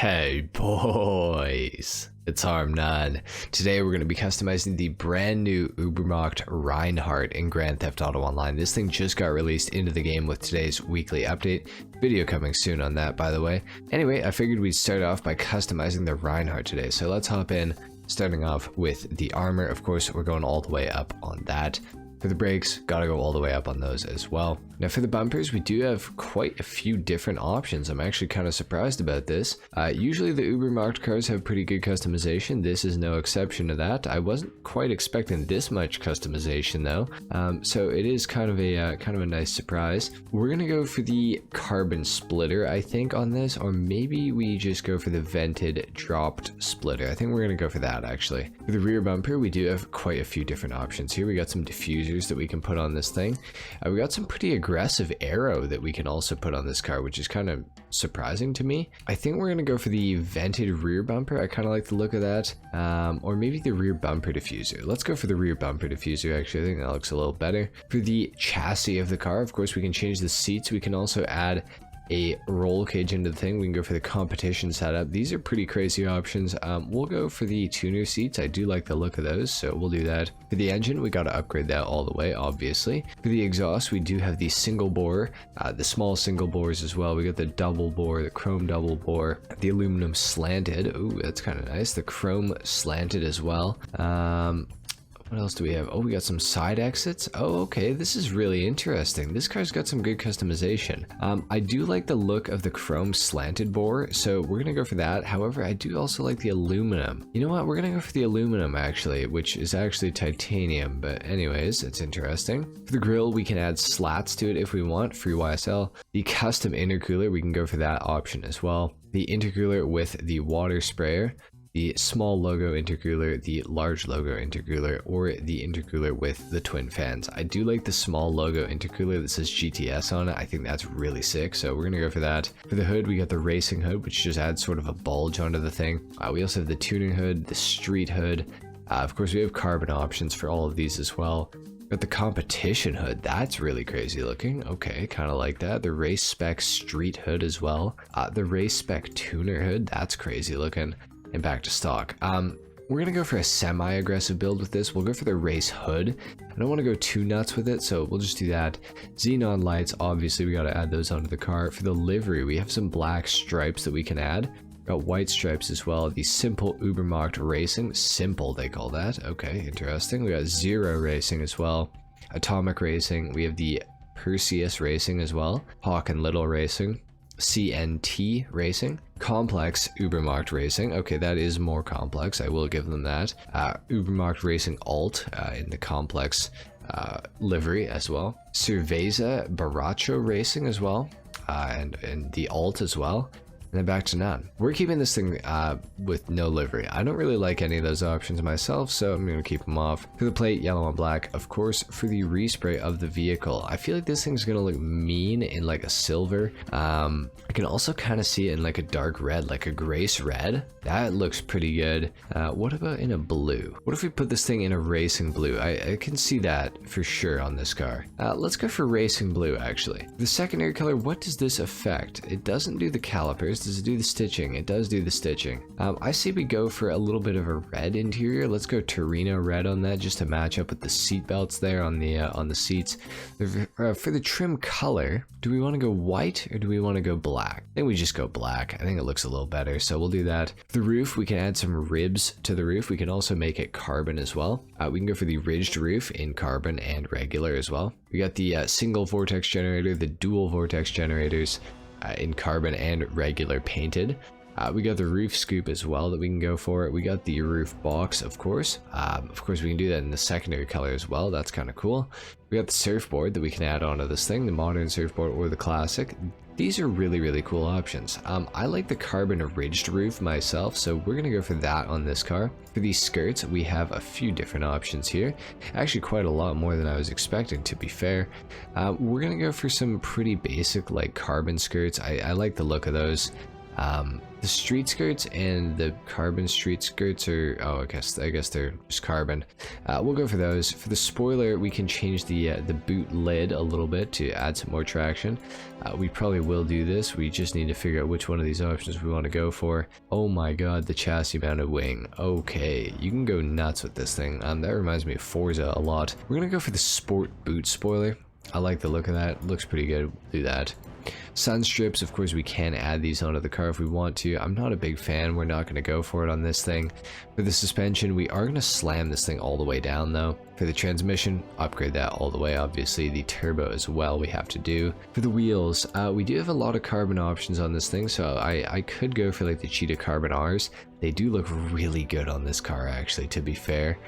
Hey boys, it's HarmNone. Today we're going to be customizing the brand new Ubermacht Rhinehart in Grand Theft Auto Online. This thing just got released into the game with today's weekly update. Video coming soon on that, by the way. Anyway, I figured we'd start off by customizing the Rhinehart today. So let's hop in, starting off with the armor. Of course, we're going all the way up on that. For the brakes, gotta go all the way up on those as well. Now for the bumpers, we do have quite a few different options. I'm actually kind of surprised about this. Usually the Ubermacht cars have pretty good customization. This is no exception to that. I wasn't quite expecting this much customization though. So it is kind of a nice surprise. We're gonna go for the carbon splitter, I think, on this, or maybe we just go for the vented dropped splitter. I think we're gonna go for that actually. For the rear bumper, we do have quite a few different options here. We got some diffusers that we can put on this thing. We got some pretty aggressive aero that we can also put on this car, which is kind of surprising to me. I think we're gonna go for the vented rear bumper. I kind of like the look of that, or maybe the rear bumper diffuser. Let's go for the rear bumper diffuser. Actually, I think that looks a little better. For the chassis of the car, of course, we can change the seats. We can also add a roll cage into the thing. We can go for the competition setup. These are pretty crazy options. We'll go for the tuner seats. I do like the look of those, so we'll do that. For the engine, we got to upgrade that all the way, obviously. For the exhaust, we do have the single bore, the small single bores as well. We got the double bore, the chrome double bore, the aluminum slanted. Ooh, that's kind of nice. The chrome slanted as well. What else do we have? Oh, we got some side exits. Oh, okay, this is really interesting. This car's got some good customization. I do like the look of the chrome slanted bore, so we're gonna go for that. However, I do also like the aluminum. You know what? We're gonna go for the aluminum actually, which is actually titanium, but anyways, it's interesting. For the grille, we can add slats to it if we want, free YSL. The custom intercooler, we can go for that option as well. The intercooler with the water sprayer, the small logo intercooler, the large logo intercooler, or the intercooler with the twin fans. I do like the small logo intercooler that says GTS on it. I think that's really sick, so we're gonna go for that. For the hood, we got the racing hood, which just adds sort of a bulge onto the thing. We also have the tuning hood, the street hood. Of course, we have carbon options for all of these as well. Got the competition hood. That's really crazy looking. Okay, kind of like that. The race spec street hood as well. The race spec tuner hood. That's crazy looking. And back to stock. We're gonna go for a semi-aggressive build with this. We'll go for the race hood. I don't want to go too nuts with it, so we'll just do that. Xenon lights, obviously we got to add those onto the car. For the livery, we have some black stripes that we can add. Got white stripes as well. The simple Ubermacht racing, simple they call that. Okay, interesting. We got zero racing as well. Atomic racing. We have the Perseus racing as well. Hawk and Little racing. CNT racing, complex Ubermacht racing. Okay, that is more complex, I will give them that. Ubermacht racing alt in the complex livery as well. Cerveza Baracho racing as well, and the alt as well. And then back to none. We're keeping this thing with no livery. I don't really like any of those options myself, so I'm going to keep them off. For the plate, yellow and black. Of course, for the respray of the vehicle, I feel like this thing's going to look mean in like a silver. I can also kind of see it in like a dark red, like a grace red. That looks pretty good. What about in a blue? What if we put this thing in a racing blue? I can see that for sure on this car. Let's go for racing blue actually. The secondary color, what does this affect? It doesn't do the calipers. Does it do the stitching? It does do the stitching. I see we go for a little bit of a red interior. Let's go Torino red on that just to match up with the seat belts there on the seats. For the trim color, do we want to go white or do we want to go black? I think we just go black. I think it looks a little better, so we'll do that. The roof, we can add some ribs to the roof. We can also make it carbon as well. We can go for the ridged roof in carbon and regular as well. We got the single vortex generator, the dual vortex generators, in carbon and regular painted. We got the roof scoop as well that we can go for. We got the roof box, of course. We can do that in the secondary color as well. That's kind of cool. We got the surfboard that we can add onto this thing, the modern surfboard or the classic. These are really, really cool options. I like the carbon ridged roof myself, so we're gonna go for that on this car. For these skirts, we have a few different options here. Actually, quite a lot more than I was expecting, to be fair. We're gonna go for some pretty basic, like carbon skirts. I like the look of those. The street skirts and the carbon street skirts are, oh, I guess they're just carbon. We'll go for those. For the spoiler, we can change the boot lid a little bit to add some more traction. We probably will do this. We just need to figure out which one of these options we want to go for. Oh my god, the chassis mounted wing. Okay, you can go nuts with this thing. That reminds me of Forza a lot. We're gonna go for the sport boot spoiler. I like the look of that. Looks pretty good. We'll do that. Sun strips, of course, we can add these onto the car if we want to. I'm not a big fan. We're not going to go for it on this thing. For the suspension, we are going to slam this thing all the way down, though. For the transmission, upgrade that all the way. Obviously, the turbo as well we have to do. For the wheels, we do have a lot of carbon options on this thing, so I could go for like the Cheetah Carbon R's. They do look really good on this car, actually, to be fair.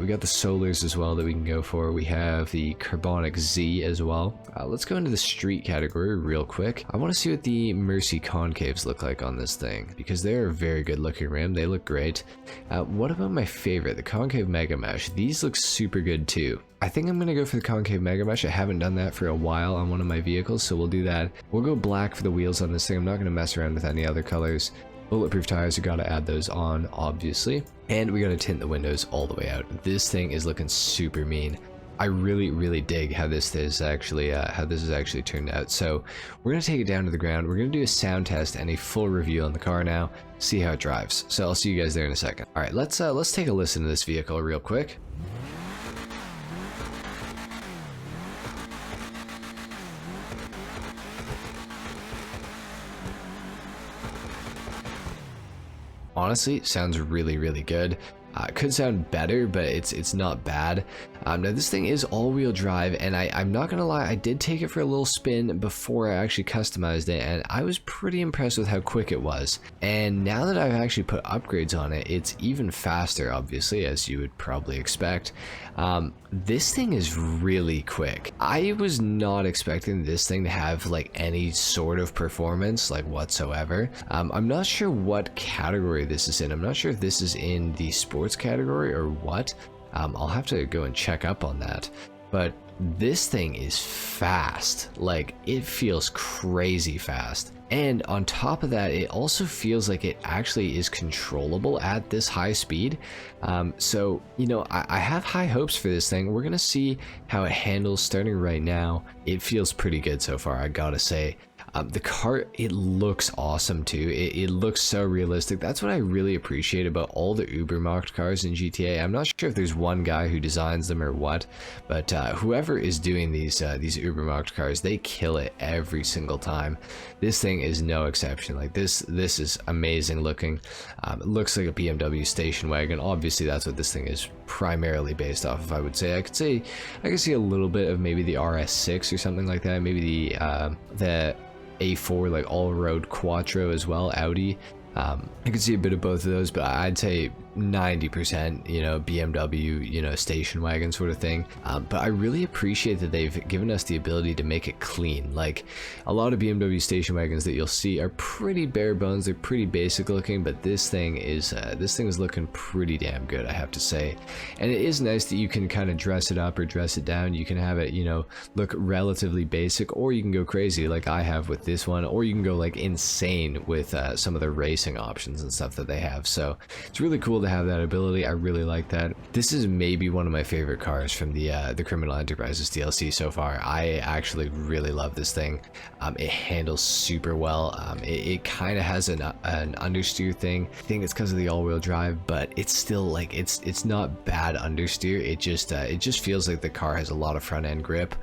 We got the solars as well that we can go for. We have the Carbonic Z as well. Let's go into the street category real quick. I want to see what the Mercy concaves look like on this thing, because they're a very good looking rim. They look great. What about my favorite, the concave Mega Mesh? These look super good too. I think I'm going to go for the concave Mega Mesh. I haven't done that for a while on one of my vehicles, so we'll do that. We'll go black for the wheels on this thing. I'm not going to mess around with any other colors. Bulletproof tires, we gotta add those on, obviously. And we gotta tint the windows all the way out. This thing is looking super mean. I really dig how this is actually turned out. So we're gonna take it down to the ground. We're gonna do a sound test and a full review on the car now, see how it drives. So I'll see you guys there in a second. All right, let's take a listen to this vehicle real quick. Honestly, sounds really good. Could sound better, but it's not bad. Now this thing is all-wheel drive, and I'm not gonna lie, I did take it for a little spin before I actually customized it, and I was pretty impressed with how quick it was. And now that I've actually put upgrades on it, it's even faster, obviously, as you would probably expect. This thing is really quick. I was not expecting this thing to have like any sort of performance like whatsoever. I'm not sure what category this is in. I'm not sure if this is in the sports category or what. I'll have to go and check up on that. But this thing is fast. Like, it feels crazy fast. And on top of that, it also feels like it actually is controllable at this high speed. So, you know, I have high hopes for this thing. We're gonna see how it handles starting right now. It feels pretty good so far, I gotta say. The car, it looks awesome too. It looks so realistic. That's what I really appreciate about all the Ubermacht cars in GTA. I'm not sure if there's one guy who designs them or what, but whoever is doing these Ubermacht cars, they kill it every single time. This thing is no exception. Like this is amazing looking. It looks like a BMW station wagon. Obviously, that's what this thing is primarily based off of. I would say I could see a little bit of maybe the RS6 or something like that. Maybe the A4 like all-road Quattro as well, Audi. I could see a bit of both of those, but I'd say 90%, you know, BMW, you know, station wagon sort of thing. But I really appreciate that they've given us the ability to make it clean. Like, a lot of BMW station wagons that you'll see are pretty bare bones. They're pretty basic looking, but this thing is looking pretty damn good, I have to say. And it is nice that you can kind of dress it up or dress it down. You can have it, you know, look relatively basic, or you can go crazy like I have with this one, or you can go like insane with some of the racing options and stuff that they have. So it's really cool to have that ability. I really like that. This is maybe one of my favorite cars from the Criminal Enterprises DLC so far. I actually really love this thing. It handles super well. It kind of has an understeer thing. I think it's because of the all-wheel drive, but it's still like it's not bad understeer. It just feels like the car has a lot of front end grip,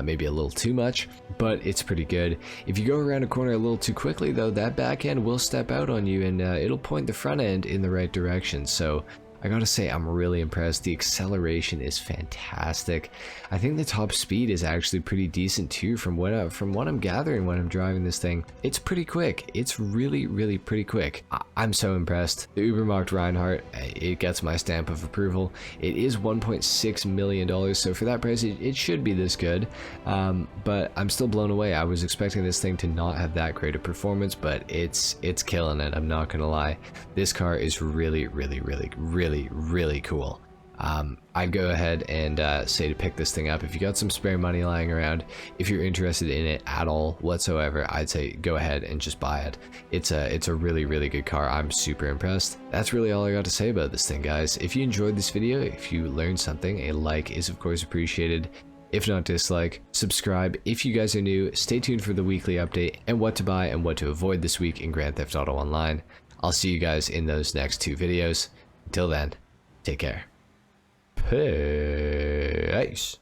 maybe a little too much, but it's pretty good. If you go around a corner a little too quickly though, that back end will step out on you, and it'll point the front end in the right direction. So I gotta say, I'm really impressed. The acceleration is fantastic. I think the top speed is actually pretty decent too, from what I'm gathering when I'm driving this thing. It's pretty quick. It's really pretty quick. I'm so impressed. The Ubermacht Rhinehart, it gets my stamp of approval. It is $1.6 million, so for that price, it should be this good. But I'm still blown away. I was expecting this thing to not have that great a performance, but it's killing it. I'm not gonna lie. This car is really cool. I'd go ahead and say to pick this thing up. If you got some spare money lying around, if you're interested in it at all whatsoever, I'd say go ahead and just buy it. It's a really, really good car. I'm super impressed. That's really all I got to say about this thing, guys. If you enjoyed this video, if you learned something, a like is of course appreciated. If not, dislike. Subscribe if you guys are new. Stay tuned for the weekly update and what to buy and what to avoid this week in Grand Theft Auto Online. I'll see you guys in those next 2 videos. Until then, take care. Peace.